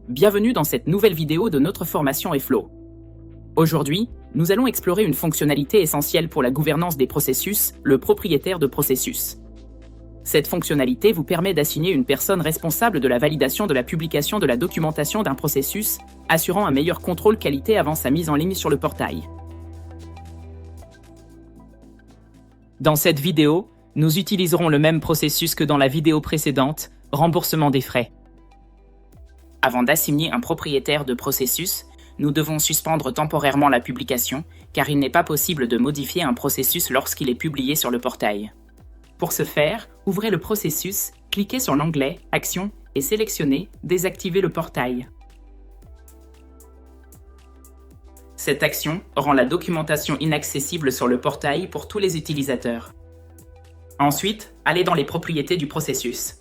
Bienvenue dans cette nouvelle vidéo de notre formation eFlow. Aujourd'hui, nous allons explorer une fonctionnalité essentielle pour la gouvernance des processus, le propriétaire de processus. Cette fonctionnalité vous permet d'assigner une personne responsable de la validation de la publication de la documentation d'un processus, assurant un meilleur contrôle qualité avant sa mise en ligne sur le portail. Dans cette vidéo, nous utiliserons le même processus que dans la vidéo précédente, remboursement des frais. Avant d'assigner un propriétaire de processus, nous devons suspendre temporairement la publication, car il n'est pas possible de modifier un processus lorsqu'il est publié sur le portail. Pour ce faire, ouvrez le processus, cliquez sur l'onglet « Action » et sélectionnez « Désactiver le portail ». Cette action rend la documentation inaccessible sur le portail pour tous les utilisateurs. Ensuite, allez dans les propriétés du processus.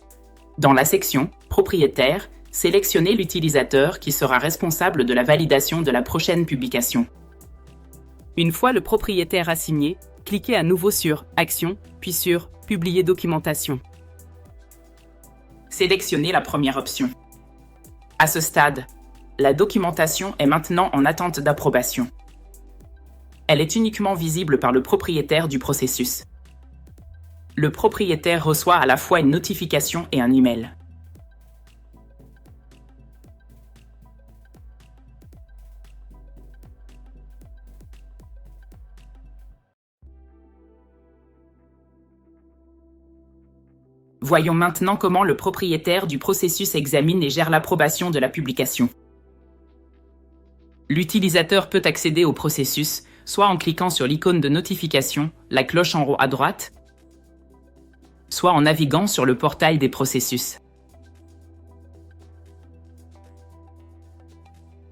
Dans la section « Propriétaire », sélectionnez l'utilisateur qui sera responsable de la validation de la prochaine publication. Une fois le propriétaire assigné, cliquez à nouveau sur « Action » puis sur « Publier documentation ». Sélectionnez la première option. À ce stade, la documentation est maintenant en attente d'approbation. Elle est uniquement visible par le propriétaire du processus. Le propriétaire reçoit à la fois une notification et un email. Voyons maintenant comment le propriétaire du processus examine et gère l'approbation de la publication. L'utilisateur peut accéder au processus, soit en cliquant sur l'icône de notification, la cloche en haut à droite, soit en naviguant sur le portail des processus.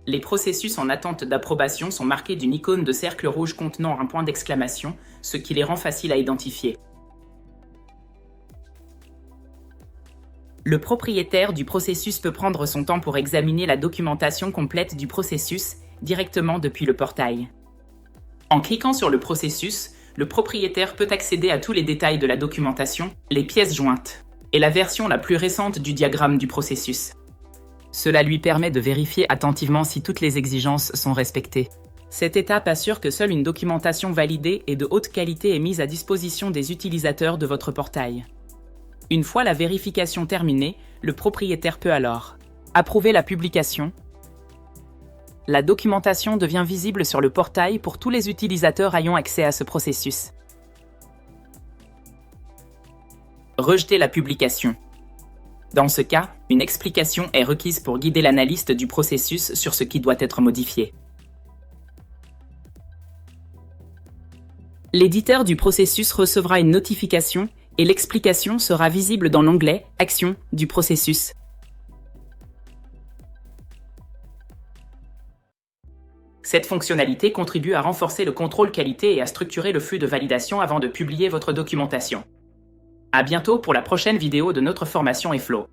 Les processus en attente d'approbation sont marqués d'une icône de cercle rouge contenant un point d'exclamation, ce qui les rend faciles à identifier. Le propriétaire du processus peut prendre son temps pour examiner la documentation complète du processus directement depuis le portail. En cliquant sur le processus, le propriétaire peut accéder à tous les détails de la documentation, les pièces jointes et la version la plus récente du diagramme du processus. Cela lui permet de vérifier attentivement si toutes les exigences sont respectées. Cette étape assure que seule une documentation validée et de haute qualité est mise à disposition des utilisateurs de votre portail. Une fois la vérification terminée, le propriétaire peut alors approuver la publication. La documentation devient visible sur le portail pour tous les utilisateurs ayant accès à ce processus. Rejeter la publication. Dans ce cas, une explication est requise pour guider l'analyste du processus sur ce qui doit être modifié. L'éditeur du processus recevra une notification et l'explication sera visible dans l'onglet « Action » du processus. Cette fonctionnalité contribue à renforcer le contrôle qualité et à structurer le flux de validation avant de publier votre documentation. À bientôt pour la prochaine vidéo de notre formation eFlow.